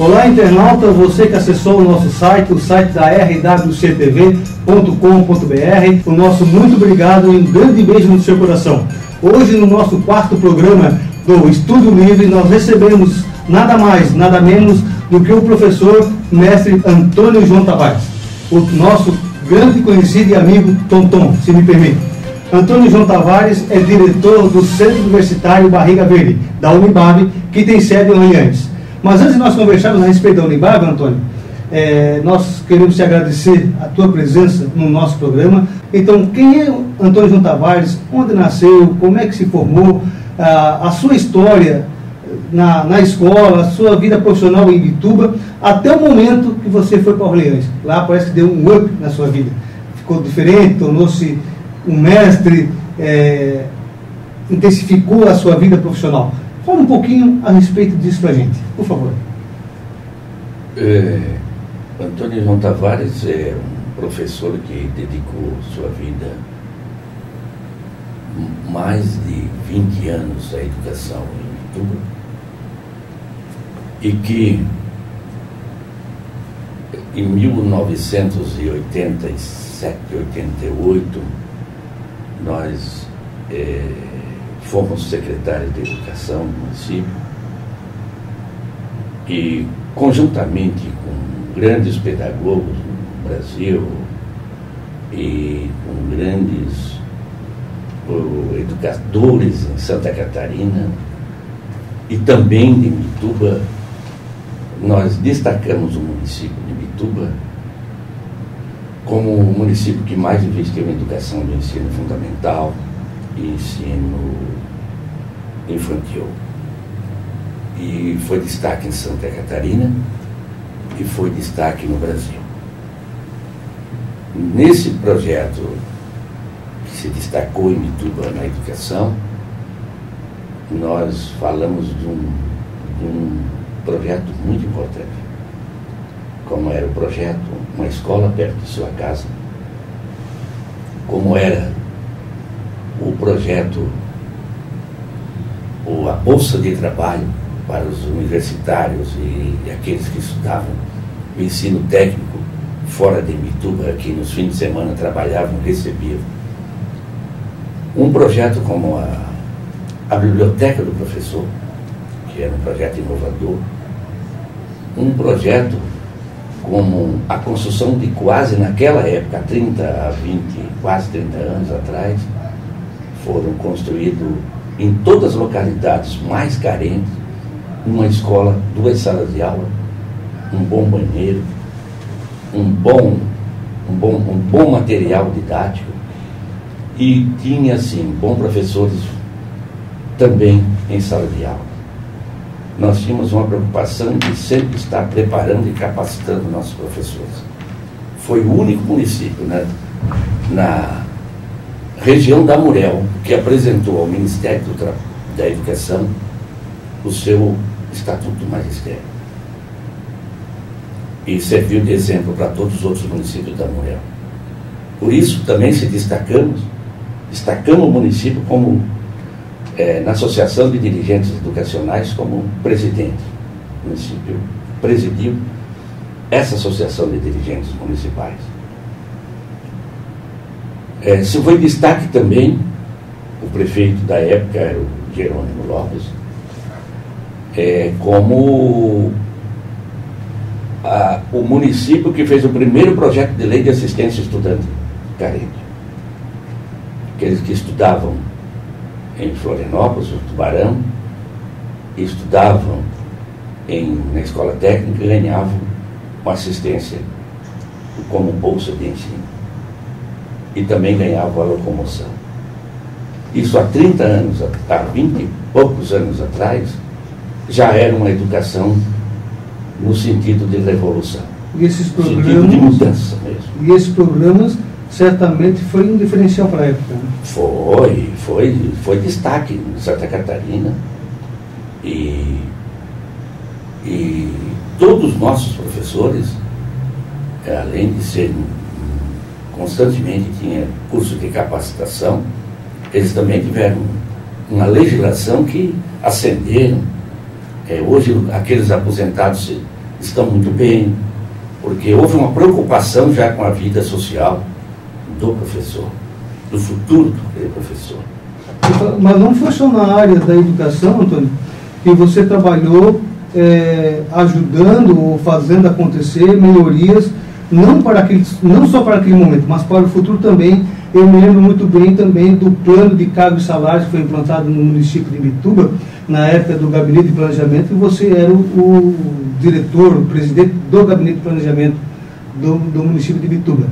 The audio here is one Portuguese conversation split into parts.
Olá, internauta, você que acessou o nosso site, o site da rwctv.com.br, o nosso muito obrigado e um grande beijo no seu coração. Hoje, no nosso quarto programa do Estúdio Livre, nós recebemos nada mais, nada menos do que o professor mestre Antônio João Tavares, o nosso grande conhecido e amigo Tonton, se me permite. Antônio João Tavares é diretor do Centro Universitário Barriga Verde, da Unibab, que tem sede em Orleans. Mas antes de nós conversarmos a respeito da Unibab, Antônio, nós queremos te agradecer a tua presença no nosso programa. Então, quem é Antônio João Tavares? Onde nasceu? Como é que se formou? A sua história na escola, a sua vida profissional em Imbituba, até o momento que você foi para Orleans. Lá parece que deu um up na sua vida. Ficou diferente, tornou-se um mestre, intensificou a sua vida profissional. Fala um pouquinho a respeito disso para a gente, por favor. Antônio João Tavares é um professor que dedicou sua vida, mais de 20 anos, à educação em Imbituba, e que em 1987, 88, nós fomos secretários de Educação do município e, conjuntamente com grandes pedagogos no Brasil e com grandes educadores em Santa Catarina e também de Imbituba, nós destacamos o município de Imbituba como o município que mais investiu em educação do ensino fundamental e ensino infantil. E foi destaque em Santa Catarina e foi destaque no Brasil. Nesse projeto que se destacou em Imbituba na educação, nós falamos de um projeto muito importante, como era o projeto Uma Escola Perto de Sua Casa, como era o projeto a Bolsa de Trabalho para os universitários e aqueles que estudavam o ensino técnico fora de Imbituba, que nos fins de semana trabalhavam e recebiam. Um projeto como a Biblioteca do Professor, que era um projeto inovador, um projeto como a construção de quase, naquela época, 20, quase 30 anos atrás, foram construídos em todas as localidades mais carentes, uma escola, 2 salas de aula, um bom banheiro, um bom material didático e tinha, assim, bons professores também em sala de aula. Nós tínhamos uma preocupação de sempre estar preparando e capacitando nossos professores. Foi o único município, né, na região da Murel que apresentou ao Ministério da Educação o seu Estatuto do Magistério. E serviu de exemplo para todos os outros municípios da Murel. Por isso também destacamos o município como na Associação de Dirigentes Educacionais como presidente. O município presidiu essa Associação de Dirigentes Municipais. Se foi destaque também, o prefeito da época era o Jerônimo Lopes, como o município que fez o primeiro projeto de lei de assistência estudante carente. Aqueles que estudavam em Florianópolis, o Tubarão, estudavam na escola técnica e ganhavam uma assistência como bolsa de ensino. E também ganhavam a locomoção. Isso há 30 anos, há 20 e poucos anos atrás, já era uma educação no sentido de revolução. E esses programas, no sentido de mudança mesmo. E esses programas certamente foi um diferencial para a época. Né? Foi destaque em Santa Catarina e todos os nossos professores, além de serem constantemente tinha curso de capacitação, eles também tiveram uma legislação que ascenderam. Hoje aqueles aposentados estão muito bem, porque houve uma preocupação já com a vida social do professor, do futuro do professor. Mas não foi só na área da educação, Antônio, que você trabalhou ajudando ou fazendo acontecer melhorias, não só para aquele momento, mas para o futuro também. Eu me lembro muito bem também do plano de cargos e salários que foi implantado no município de Imbituba, na época do Gabinete de Planejamento, e você era o diretor, o presidente do Gabinete de Planejamento do município de Imbituba.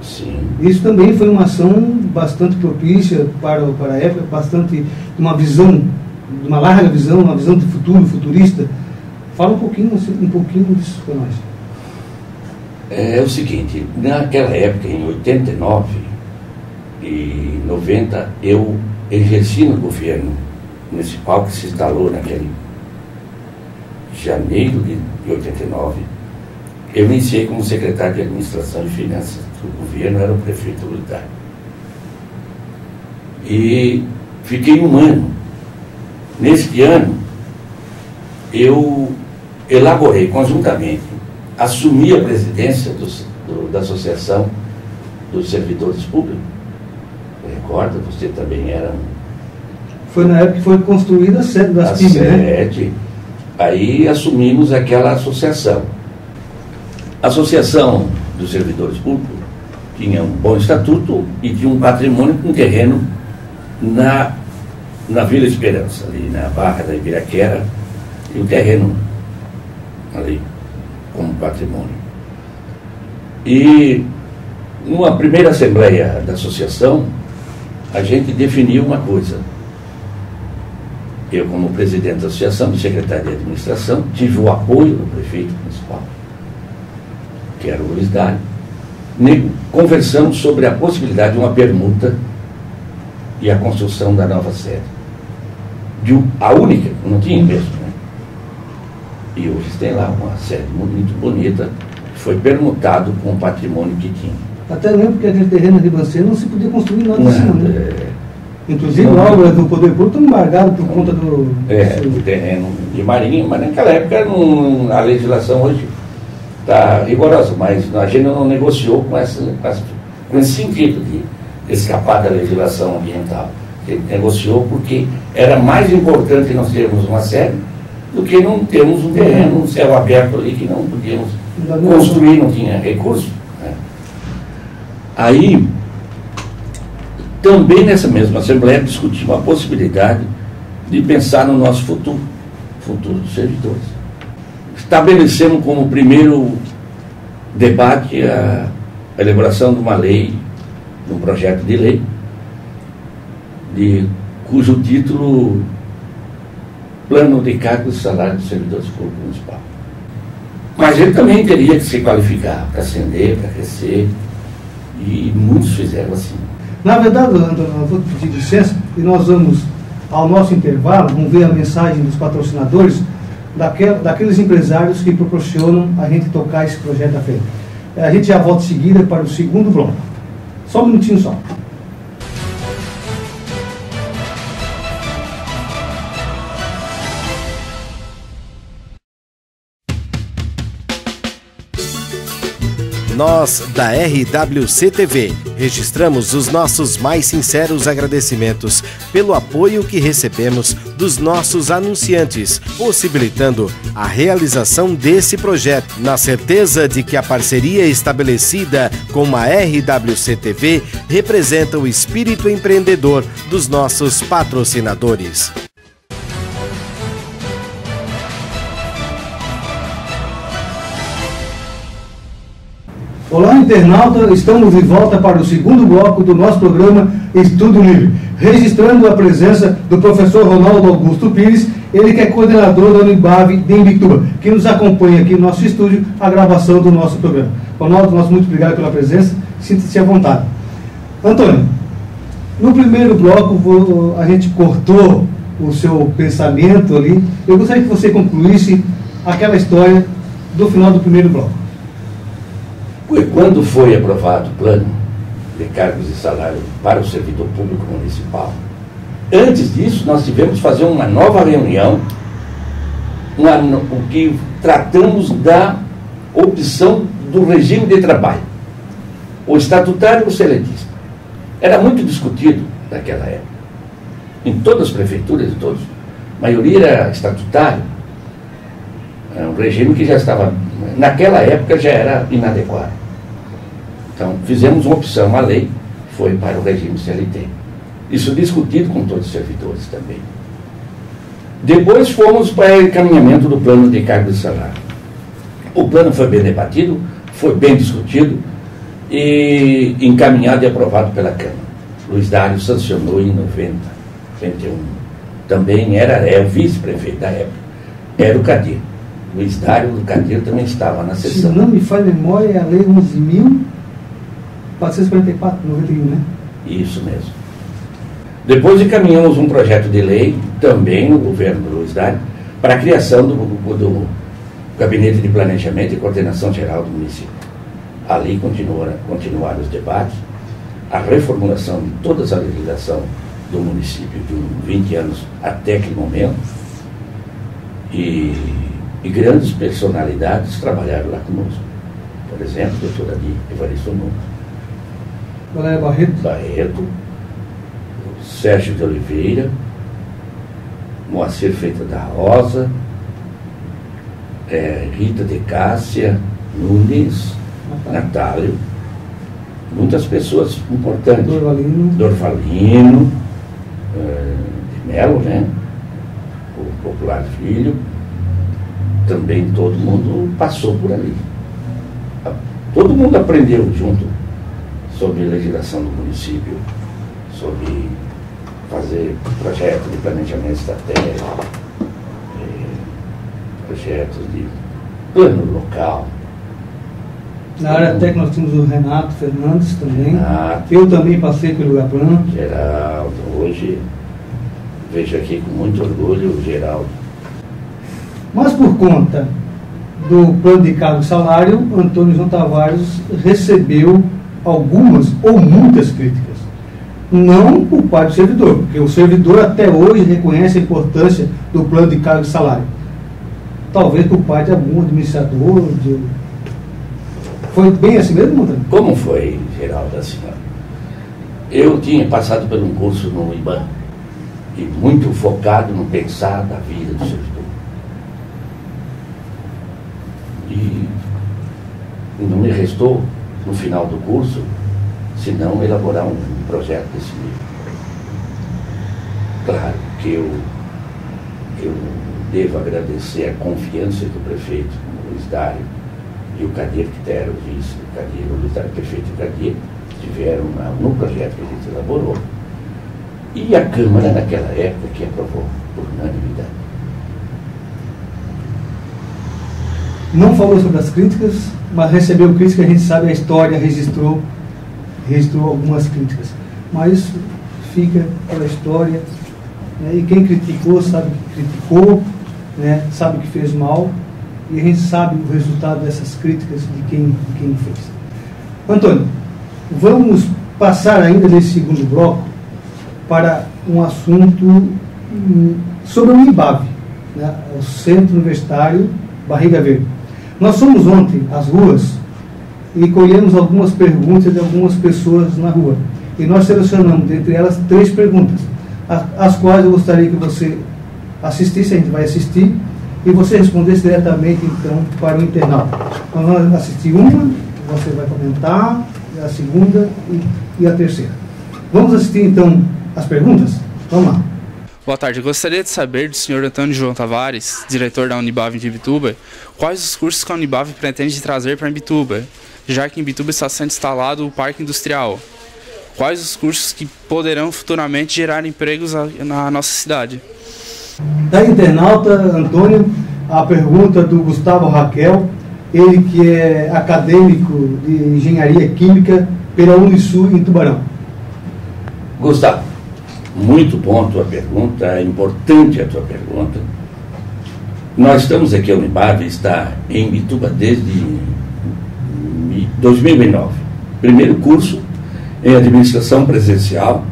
Sim. Isso também foi uma ação bastante propícia para a época, bastante uma visão, uma larga visão, uma visão de futuro, futurista. Fala um pouquinho disso para nós. É o seguinte, naquela época, em 89 e 90, eu exerci no governo municipal que se instalou naquele janeiro de 89. Eu iniciei como secretário de Administração e Finanças do governo, era o prefeito Luidário. E fiquei um ano. Neste ano, eu elaborei conjuntamente, assumi a presidência da Associação dos Servidores Públicos. Recorda, você também era um... Foi na época que foi construída a sede das PIB, né? Aí assumimos aquela associação. A Associação dos Servidores Públicos tinha um bom estatuto e tinha um patrimônio com terreno na Vila Esperança, ali na Barra da Ibiraquera, e um terreno ali como patrimônio. E numa primeira assembleia da associação, a gente definiu uma coisa. Eu, como presidente da associação, secretário de administração, tive o apoio do prefeito municipal, que era o Luiz Dário. Conversamos sobre a possibilidade de uma permuta e a construção da nova sede. A única, não tinha mesmo, né? E hoje tem lá uma sede muito bonita, que foi permutado com o patrimônio que tinha. Até lembro que aquele terreno de Ribanceira não se podia construir nada em cima, né? Inclusive, obras do Poder Público estão embargadas por conta do... do terreno de Marinha, mas naquela época a legislação hoje está rigorosa, mas a gente não negociou com esse sentido de escapar da legislação ambiental. A gente negociou porque era mais importante nós termos uma sede do que não termos um terreno, um céu aberto ali que não podíamos construir, não tinha recurso. Né? Aí, também nessa mesma Assembleia discutimos a possibilidade de pensar no nosso futuro dos servidores. Estabelecemos como primeiro debate a elaboração de uma lei, de um projeto de lei, cujo título Plano de Cargos e Salários dos Servidores Públicos Municipais. Mas ele também teria que se qualificar para ascender, para crescer, e muitos fizeram assim. Na verdade, Antônio, eu vou pedir licença e nós vamos ao nosso intervalo, vamos ver a mensagem dos patrocinadores, daqueles empresários que proporcionam a gente tocar esse projeto à frente. A gente já volta em seguida para o segundo bloco. Só um minutinho só. Nós, da RWC-TV, registramos os nossos mais sinceros agradecimentos pelo apoio que recebemos dos nossos anunciantes, possibilitando a realização desse projeto, na certeza de que a parceria estabelecida com a RWC-TV representa o espírito empreendedor dos nossos patrocinadores. Olá, internauta, estamos de volta para o segundo bloco do nosso programa Estudo Livre, registrando a presença do professor Ronaldo Augusto Pires, ele que é coordenador da Unibab de Imbituba, que nos acompanha aqui no nosso estúdio, a gravação do nosso programa. Ronaldo, muito obrigado pela presença, sinta-se à vontade. Antônio, no primeiro bloco a gente cortou o seu pensamento ali, eu gostaria que você concluísse aquela história do final do primeiro bloco. Quando foi aprovado o plano de cargos e salário para o servidor público municipal, antes disso nós tivemos que fazer uma nova reunião, o que tratamos da opção do regime de trabalho, o estatutário ou o seletista. Era muito discutido naquela época. Em todas as prefeituras, a maioria era estatutário. É um regime que já estava, naquela época já era inadequado. Então, fizemos uma opção, a lei foi para o regime CLT. Isso discutido com todos os servidores também. Depois fomos para o encaminhamento do plano de cargos e salário. O plano foi bem debatido, foi bem discutido e encaminhado e aprovado pela Câmara. Luiz Dário sancionou em 91. Também era o vice-prefeito da época, era o Cadir. Luiz Dário do Cadir também estava na sessão. Se não me falha a memória, é a lei 11.444, 91, né? Isso mesmo. Depois encaminhamos um projeto de lei, também no governo do Luiz Dário, para a criação do Gabinete de Planejamento e Coordenação Geral do município. Ali continuaram os debates, a reformulação de toda a legislação do município de 20 anos até aquele momento, e grandes personalidades trabalharam lá conosco. Por exemplo, o doutor Evaristo Nunes, Valério Barreto, Sérgio de Oliveira, Moacir Freitas da Rosa, Rita de Cássia, Nunes, Natálio, muitas pessoas importantes. Dorvalino, de Melo, né? O popular filho, também todo mundo passou por ali. Todo mundo aprendeu junto sobre legislação do município, sobre fazer projetos de planejamento estratégico, projetos de plano local. Na área técnica nós tínhamos o Renato Fernandes também. Renato, eu também passei pelo Gaplan. Geraldo, hoje vejo aqui com muito orgulho o Geraldo. Mas por conta do plano de cargo e salário, Antônio João Tavares recebeu algumas ou muitas críticas. Não por parte do servidor, porque o servidor até hoje reconhece a importância do plano de cargo e salário. Talvez por parte de algum administrador. Foi bem assim mesmo, Antônio? Como foi, Geraldo, assim? Eu tinha passado por um curso no IBAN e muito focado no pensar da vida do servidor. E não me restou, no final do curso, senão elaborar um projeto desse nível. Claro que eu devo agradecer a confiança do prefeito Luiz Dário e o Cadir, que era o vice, o Luiz Dário, prefeito e o Cadir, tiveram no projeto que a gente elaborou. E a Câmara, naquela época, que aprovou por unanimidade. Não falou sobre as críticas, mas recebeu críticas, a gente sabe, a história registrou algumas críticas. Mas fica pela história, né? E quem criticou sabe que criticou, né? Sabe que fez mal, e a gente sabe o resultado dessas críticas de quem fez. Antônio, vamos passar ainda nesse segundo bloco para um assunto sobre o IBAV, né? O Centro Universitário Barriga Verde. Nós fomos ontem às ruas e colhemos algumas perguntas de algumas pessoas na rua. E nós selecionamos, dentre elas, 3 perguntas, as quais eu gostaria que você assistisse, a gente vai assistir, e você respondesse diretamente, então, para o internauta. Nós vamos assistir uma, você vai comentar, a segunda e a terceira. Vamos assistir, então, as perguntas? Vamos lá. Boa tarde, eu gostaria de saber do senhor Antônio João Tavares, diretor da Unibave de Imbituba, quais os cursos que a Unibave pretende trazer para Imbituba, já que em Imbituba está sendo instalado o Parque Industrial. Quais os cursos que poderão futuramente gerar empregos na nossa cidade? Da internauta, Antônio, a pergunta do Gustavo Raquel, ele que é acadêmico de Engenharia Química pela Unisul em Tubarão. Gustavo, muito bom a tua pergunta, é importante a tua pergunta. Nós estamos aqui, a Unibave está em Imbituba desde 2009. Primeiro curso em administração presencial.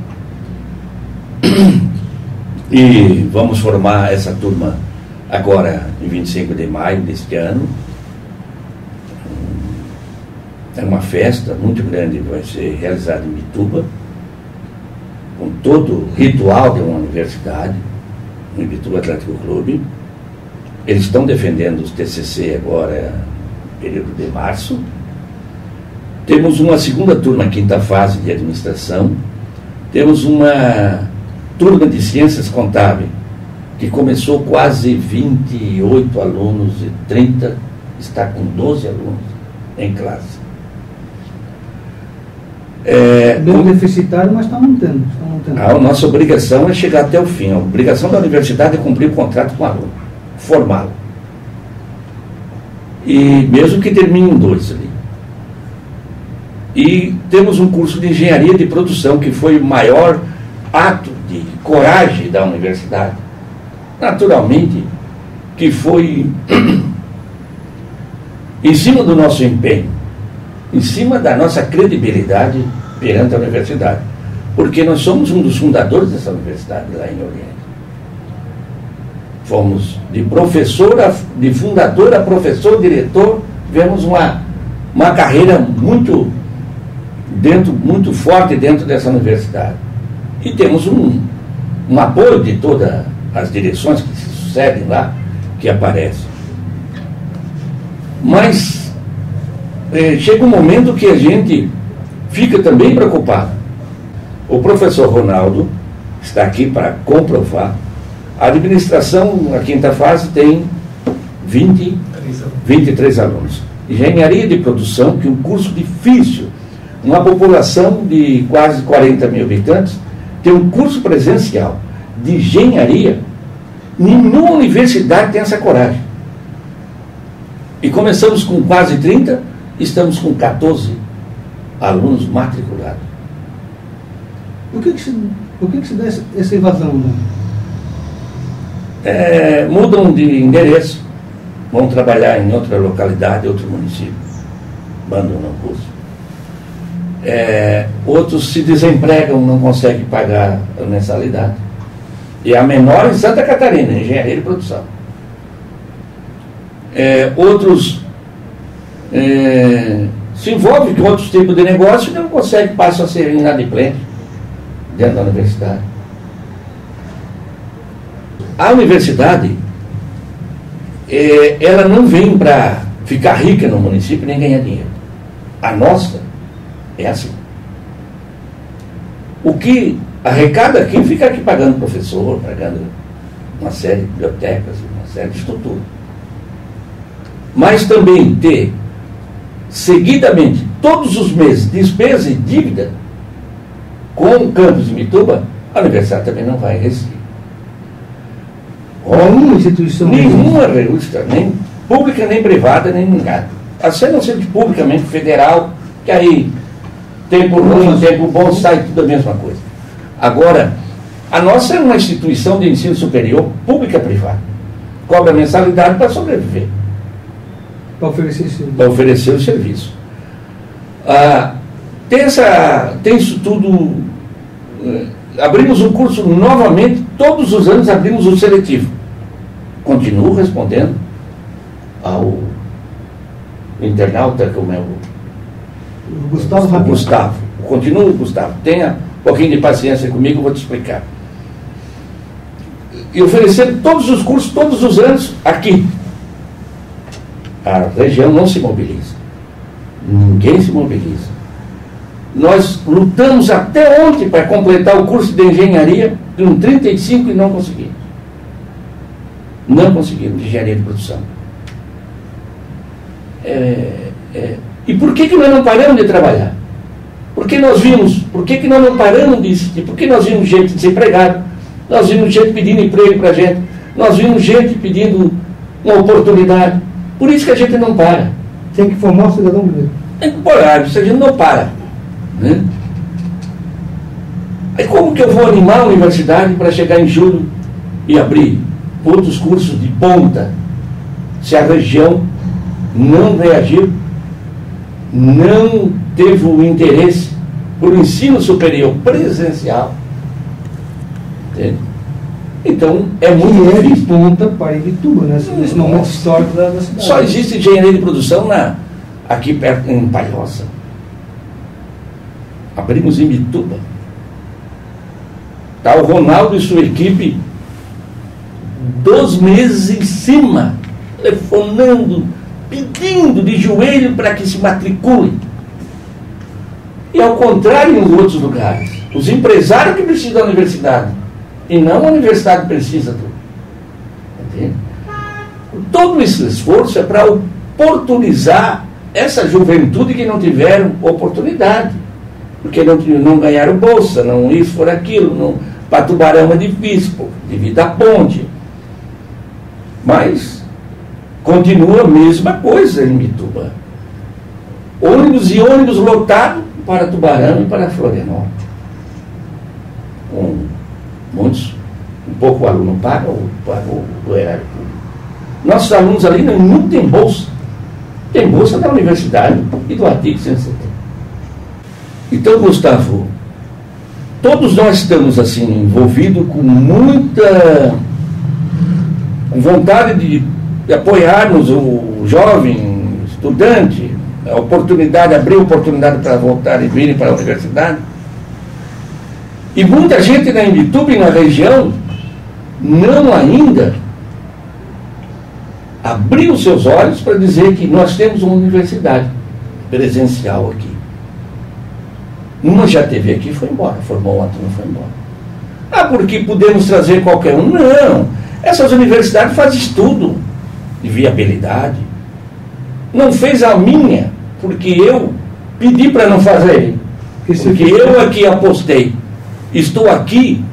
E vamos formar essa turma agora em 25 de maio deste ano. É uma festa muito grande que vai ser realizada em Ibituba, com todo o ritual de uma universidade, no Ibituba Atlético Clube. Eles estão defendendo os TCC agora, no período de março. Temos uma segunda turma, quinta fase de administração. Temos uma turma de ciências contábeis, que começou quase 28 alunos e 30, está com 12 alunos em classe. Bem deficitário, mas está mantendo. A nossa obrigação é chegar até o fim. A obrigação da universidade é cumprir o contrato com o aluno, formá-lo. E mesmo que termine em 2 ali. E temos um curso de engenharia de produção, que foi o maior ato de coragem da universidade. Naturalmente, que foi em cima do nosso empenho, em cima da nossa credibilidade perante a universidade. Porque nós somos um dos fundadores dessa universidade lá em Oriente. Fomos de professor, de fundador a professor, diretor, tivemos uma carreira muito forte dentro dessa universidade. E temos um apoio de todas as direções que se sucedem lá, que aparecem. Mas chega um momento que a gente fica também preocupado. O professor Ronaldo está aqui para comprovar. A administração, a quinta fase, tem 23 alunos. Engenharia de produção, que é um curso difícil. Uma população de quase 40 mil habitantes tem um curso presencial de engenharia. Nenhuma universidade tem essa coragem. E começamos com quase 30, estamos com 14 alunos matriculados. Por que se dá essa evasão, né? Mudam de endereço, vão trabalhar em outra localidade, outro município, abandonam o curso. Outros se desempregam, não conseguem pagar a mensalidade. E a menor em Santa Catarina, engenharia de produção. Outros se envolvem com outros tipos de negócio e não conseguem, passam a ser inadimplentes dentro da universidade. A universidade, ela não vem para ficar rica no município nem ganhar dinheiro. A nossa é assim. O que arrecada aqui, fica aqui pagando professor, pagando uma série de bibliotecas, uma série de estrutura. Mas também ter, seguidamente, todos os meses, despesa e dívida com o campus de Ibituba, a universidade também não vai receber. Nenhuma instituição. Nenhuma revista, nem pública, nem privada, nem nada. A não ser de publicamente federal, que aí tempo ruim, tempo bom, sai tudo a mesma coisa. Agora, a nossa é uma instituição de ensino superior, pública-privada. Cobra mensalidade para sobreviver. Para oferecer esse serviço. Para oferecer o serviço. Tem isso tudo. Abrimos um curso novamente, todos os anos abrimos o seletivo. Continuo respondendo ao internauta, como é o Gustavo. Gustavo. Continuo, Gustavo. Tenha um pouquinho de paciência comigo, eu vou te explicar. E oferecendo todos os cursos, todos os anos, aqui. A região não se mobiliza. Ninguém se mobiliza. Nós lutamos até ontem para completar o curso de engenharia com 35 e não conseguimos. Não conseguimos, de engenharia de produção. E por que nós não paramos de trabalhar? Porque nós vimos, por que nós não paramos de insistir? Porque nós vimos gente desempregada, nós vimos gente pedindo emprego para a gente, nós vimos gente pedindo uma oportunidade. Por isso que a gente não para. Tem que formar o cidadão brasileiro. Tem que parar, a gente não para. Né? Aí como que eu vou animar a universidade para chegar em julho e abrir outros cursos de ponta, se a região não reagiu, não teve o interesse por ensino superior presencial? Entende? Então, é muito difícil. difícil. Ponta para Imbituba, nesse momento histórico da cidade. Só existe engenharia de produção aqui perto, em Palhoça. Abrimos em Imbituba. Está o Ronaldo e sua equipe 2 meses em cima, telefonando, pedindo de joelho para que se matricule. E ao contrário em outros lugares, os empresários que precisam da universidade, e não a universidade precisa do. Entende? Todo esse esforço é para oportunizar essa juventude que não tiveram oportunidade, porque não ganharam bolsa, não isso for aquilo, para Tubarão é difícil, devido à ponte. Mas continua a mesma coisa em Imbituba. Ônibus e ônibus lotados para Tubarão e para Florianópolis. Muitos, um pouco o aluno paga, outro paga o erário público. Nossos alunos ali não tem bolsa. Tem bolsa da universidade e do artigo 170. Então, Gustavo, todos nós estamos assim envolvidos com muita vontade de apoiarmos o jovem estudante, a oportunidade, abrir oportunidade para voltar e virem para a universidade. E muita gente na Imbituba e na região não ainda abriu seus olhos para dizer que nós temos uma universidade presencial aqui. Uma já teve aqui e foi embora, formou ontem e foi embora. Porque podemos trazer qualquer um? Não. Essas universidades fazem estudo de viabilidade. Não fez a minha, porque eu pedi para não fazer. Porque eu aqui apostei. Estou aqui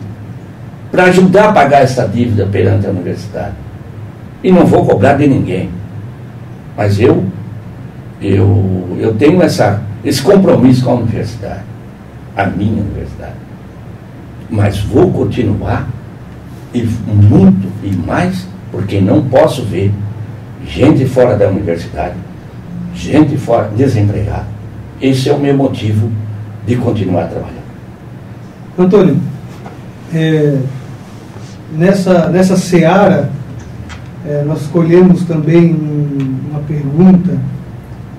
para ajudar a pagar essa dívida perante a universidade. E não vou cobrar de ninguém. Mas eu tenho esse compromisso com a universidade. A minha universidade. Mas vou continuar, e muito e mais, porque não posso ver gente fora da universidade, gente fora, desempregada. Esse é o meu motivo de continuar trabalhando. Antônio, nessa seara, nós escolhemos também uma pergunta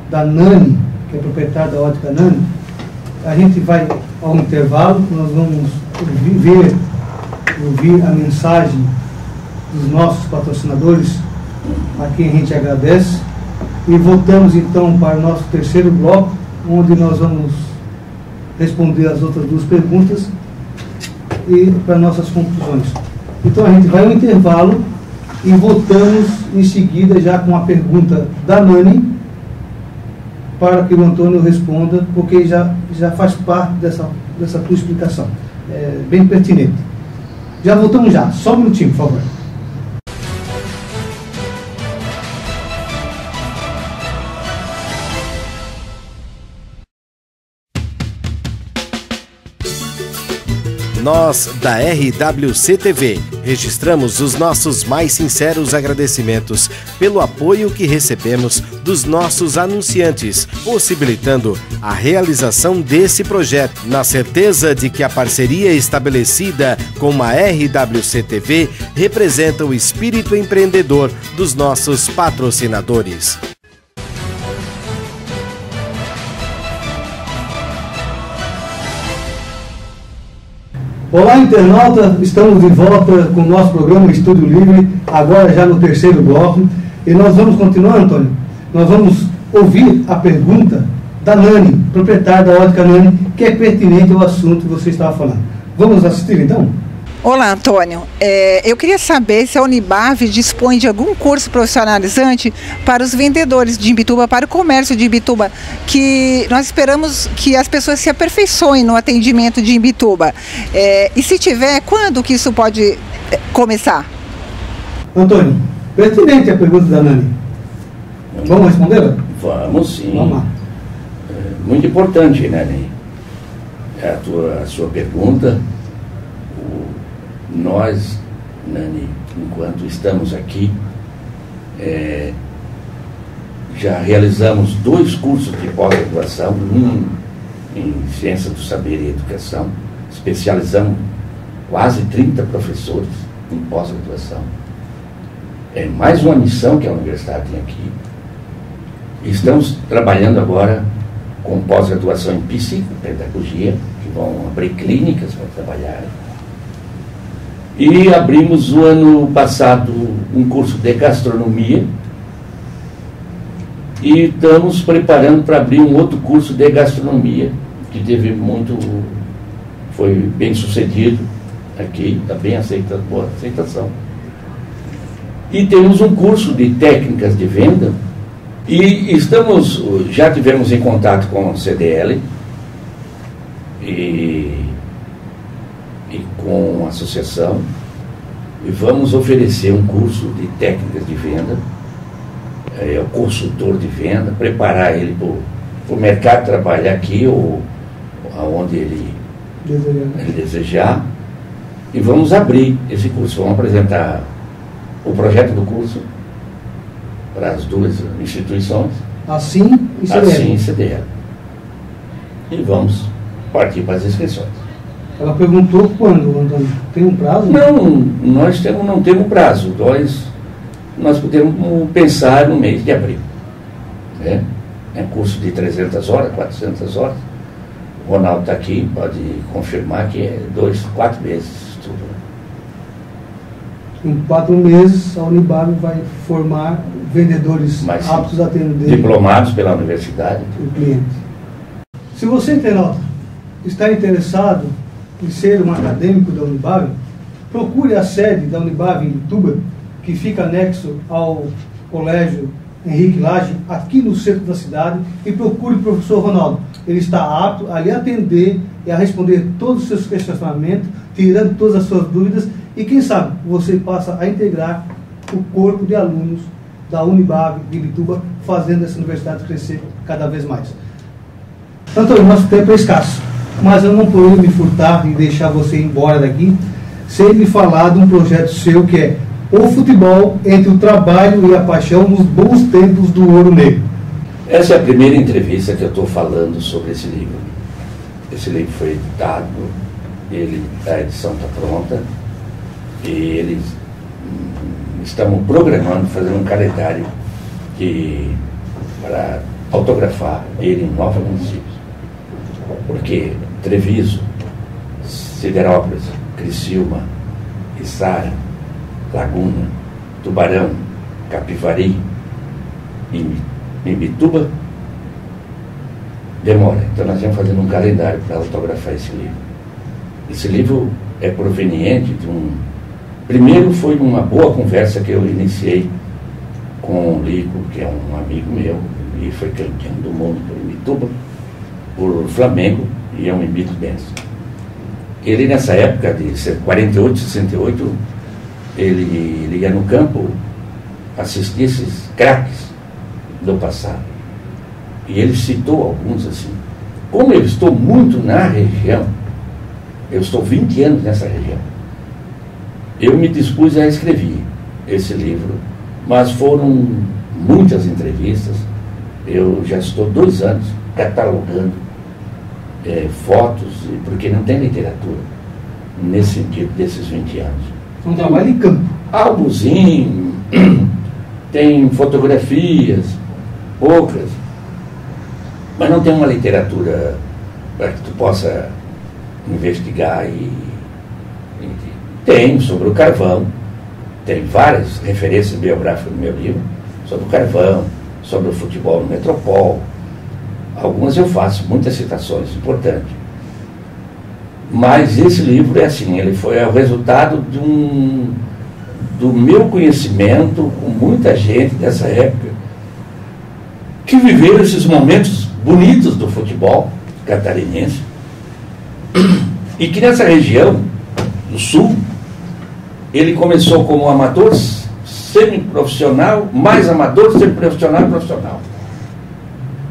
da Nani, que é proprietária da ótica Nani. A gente vai ao intervalo, nós vamos ouvir a mensagem dos nossos patrocinadores, a quem a gente agradece, e voltamos então para o nosso terceiro bloco, onde nós vamos responder as outras 2 perguntas e para nossas conclusões. Então a gente vai ao intervalo e voltamos em seguida já com a pergunta da Nani, para que o Antônio responda, porque já faz parte dessa tua explicação. É bem pertinente. Já voltamos já. Só um minutinho, por favor. Nós, da RWC-TV, registramos os nossos mais sinceros agradecimentos pelo apoio que recebemos dos nossos anunciantes, possibilitando a realização desse projeto, na certeza de que a parceria estabelecida com a RWC-TV representa o espírito empreendedor dos nossos patrocinadores. Olá, internauta, estamos de volta com o nosso programa Estúdio Livre, agora já no terceiro bloco, e nós vamos continuar, Antônio. Nós vamos ouvir a pergunta da Nani, proprietária da ótica Nani, que é pertinente ao assunto que você estava falando. Vamos assistir então? Olá, Antônio. Eu queria saber se a Unibave dispõe de algum curso profissionalizante para os vendedores de Imbituba, para o comércio de Imbituba, que nós esperamos que as pessoas se aperfeiçoem no atendimento de Imbituba. E se tiver, quando que isso pode começar? Antônio, pertinente a pergunta da Nani. Vamos respondê-la? Vamos sim. Vamos lá. Muito importante, Nani, a sua pergunta. Nós, Nani, enquanto estamos aqui, já realizamos 2 cursos de pós-graduação, um em Ciência do Saber e Educação, especializamos quase 30 professores em pós-graduação. É mais uma missão que a universidade tem aqui. Estamos trabalhando agora com pós-graduação em psicopedagogia, que vão abrir clínicas para trabalhar. E abrimos o ano passado um curso de gastronomia e estamos preparando para abrir um outro curso de gastronomia, que foi bem sucedido aqui, está bem aceitado, boa aceitação. E temos um curso de técnicas de venda e já tivemos em contato com o CDL e com a associação e vamos oferecer um curso de técnicas de venda, o consultor de venda, preparar ele para o mercado trabalhar aqui ou aonde ele desejar, e vamos abrir esse curso, vamos apresentar o projeto do curso para as duas instituições, assim e CDL. E vamos partir para as inscrições. Ela perguntou quando, Antônio? Tem um prazo? Não, nós não temos prazo. Nós podemos pensar no mês de abril. Né? É um curso de 300 horas, 400 horas. O Ronaldo está aqui, pode confirmar que é 4 meses de estudo. Em 4 meses, a Unibab vai formar vendedores aptos a atender diplomados pela universidade. O cliente. Se você, internauta, está interessado em ser um acadêmico da Unibab, procure a sede da Unibab em Ibituba, que fica anexo ao Colégio Henrique Lage, aqui no centro da cidade, e procure o professor Ronaldo. Ele está apto a lhe atender e a responder todos os seus questionamentos, tirando todas as suas dúvidas, e quem sabe você passa a integrar o corpo de alunos da Unibab de Ibituba, fazendo essa universidade crescer cada vez mais. Antônio, nosso tempo é escasso, mas eu não poderia me furtar e deixar você ir embora daqui sem me falar de um projeto seu que é o futebol entre o trabalho e a paixão nos bons tempos do Ouro Negro. Essa é a primeira entrevista que eu estou falando sobre esse livro. Esse livro foi editado, a edição está pronta, e eles estamos programando, fazendo um calendário para autografar ele em 9 municípios. Porque Treviso, Siderópolis, Criciúma, Içara, Laguna, Tubarão, Capivari, Imbituba, demora. Então nós estamos fazendo um calendário para autografar esse livro. Esse livro é proveniente de primeiro foi uma boa conversa que eu iniciei com o Lico, que é um amigo meu, e foi campeão do mundo por Imbituba, por Flamengo, e é um Imbitubense. Ele, nessa época de 48, 68, ele ia no campo assistir esses craques do passado. E ele citou alguns assim. Como eu estou muito na região, eu estou 20 anos nessa região, eu me dispus a escrever esse livro, mas foram muitas entrevistas. Eu já estou 2 anos catalogando fotos, porque não tem literatura nesse sentido desses 20 anos. Um trabalho em campo. Álbumzinho, tem fotografias, poucas, mas não tem uma literatura para que tu possa investigar tem sobre o carvão, tem várias referências biográficas no meu livro sobre o carvão, sobre o futebol no Metropol. Algumas eu faço, muitas citações importantes. Mas esse livro é assim, ele foi o resultado do meu conhecimento com muita gente dessa época que viveram esses momentos bonitos do futebol catarinense e que nessa região do sul ele começou como amador, semi-profissional, mais amador, semi-profissional e profissional.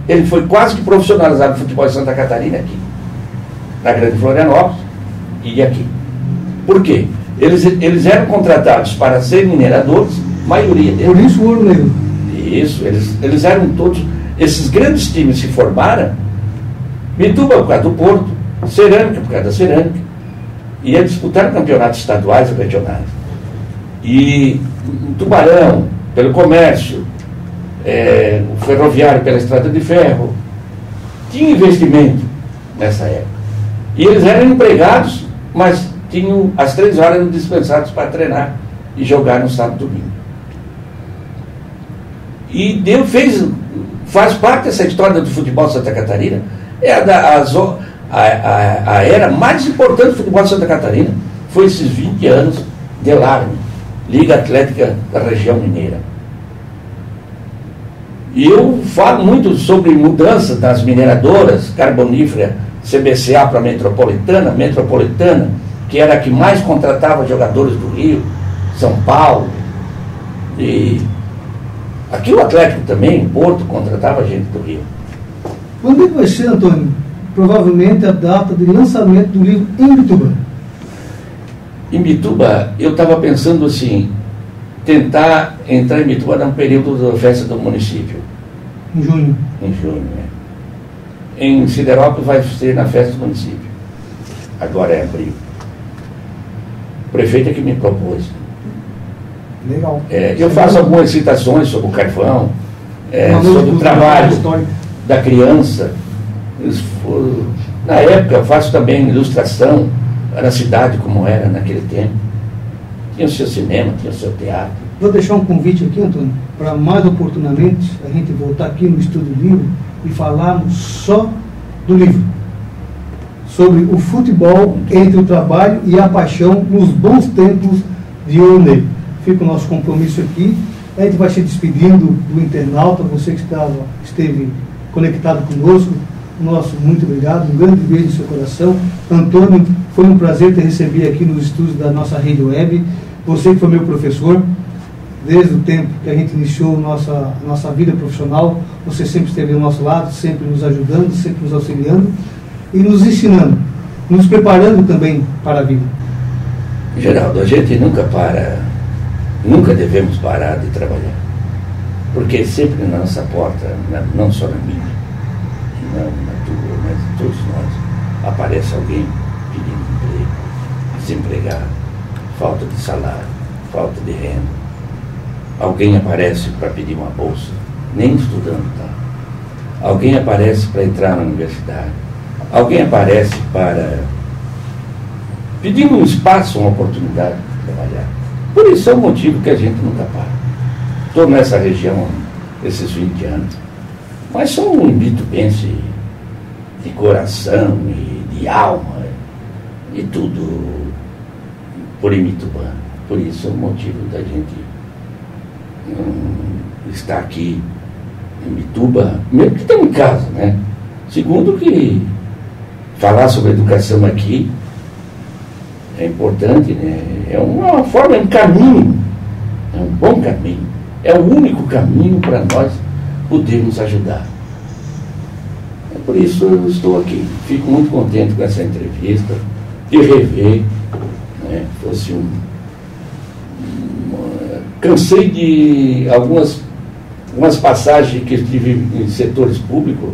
Ele foi quase que profissionalizado no futebol de Santa Catarina aqui, na Grande Florianópolis e aqui. Por quê? Eles eram contratados para ser mineradores, maioria deles. Por isso o Ouro Negro. Isso, eles eram todos, esses grandes times se formaram, Bituba por causa do Porto, Cerâmica por causa da Cerâmica, ia disputar campeonatos estaduais e regionais. E o Tubarão, pelo comércio, o ferroviário pela estrada de ferro, tinha investimento nessa época. E eles eram empregados, mas tinham as 3 horas dispensadas para treinar e jogar no sábado e domingo. E Deus faz parte dessa história do futebol de Santa Catarina. É a era mais importante do futebol de Santa Catarina. Foi esses 20 anos de LARME, Liga Atlética da Região Mineira. E eu falo muito sobre mudança das mineradoras, carbonífera, CBCA para Metropolitana, que era a que mais contratava jogadores do Rio, São Paulo. E aqui o Atlético também, Porto, contratava gente do Rio. Quando é que vai ser, Antônio, provavelmente a data de lançamento do livro em Bituba? Em Bituba, eu estava pensando assim, tentar entrar em Bituba num período da festa do município. Em junho. Em junho, né? Em Siderópolis vai ser na festa do município. Agora é abril. O prefeito é que me propôs. Legal. Eu faço algumas citações sobre o carvão, sobre o trabalho da criança. Na época eu faço também ilustração na cidade como era naquele tempo. Tinha o seu cinema, tinha o seu teatro. Vou deixar um convite aqui, Antônio, para mais oportunamente a gente voltar aqui no Estúdio Livre e falarmos só do livro. Sobre o futebol entre o trabalho e a paixão nos bons tempos de Ouro Negro. Fica o nosso compromisso aqui. A gente vai se despedindo do internauta, você que esteve conectado conosco. Nosso muito obrigado, um grande beijo no seu coração. Antônio, foi um prazer te receber aqui nos estúdios da nossa rede web. Você que foi meu professor, desde o tempo que a gente iniciou nossa vida profissional, você sempre esteve ao nosso lado, sempre nos ajudando, sempre nos auxiliando e nos ensinando, nos preparando também para a vida. Geraldo, a gente nunca devemos parar de trabalhar, porque sempre na nossa porta, não só na minha, não na tua, mas em todos nós, aparece alguém pedindo emprego, desempregado, falta de salário, falta de renda. Alguém aparece para pedir uma bolsa, nem estudando está. Alguém aparece para entrar na universidade. Alguém aparece para pedir um espaço, uma oportunidade de trabalhar. Por isso é o motivo que a gente nunca para. Estou nessa região esses 20 anos, mas sou um imbitubense de coração e de alma e tudo por imitubano. Por isso é o motivo da gente estar aqui em Bituba, mesmo que estamos em casa, né? Segundo que falar sobre educação aqui é importante, né? É uma forma, é um caminho, é um bom caminho, é o único caminho para nós podermos ajudar. É por isso eu estou aqui, fico muito contente com essa entrevista, de rever, né? Fosse cansei de algumas passagens que eu tive em setores públicos,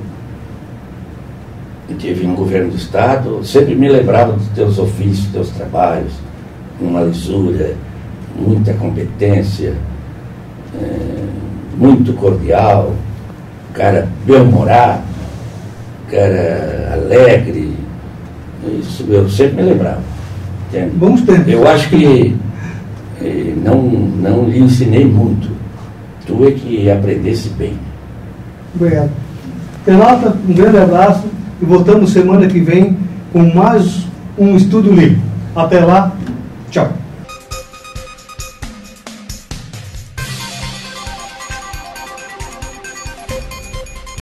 eu tive no governo do Estado, sempre me lembrava dos teus ofícios, dos teus trabalhos, uma lisura, muita competência, muito cordial, cara bem-humorado, cara alegre, isso eu sempre me lembrava. Entende? Bons tempos. Eu acho que não lhe ensinei muito. Tu é que aprendesse bem. Obrigado. Renata, um grande abraço e voltamos semana que vem com mais um Estudo Livre. Até lá, tchau.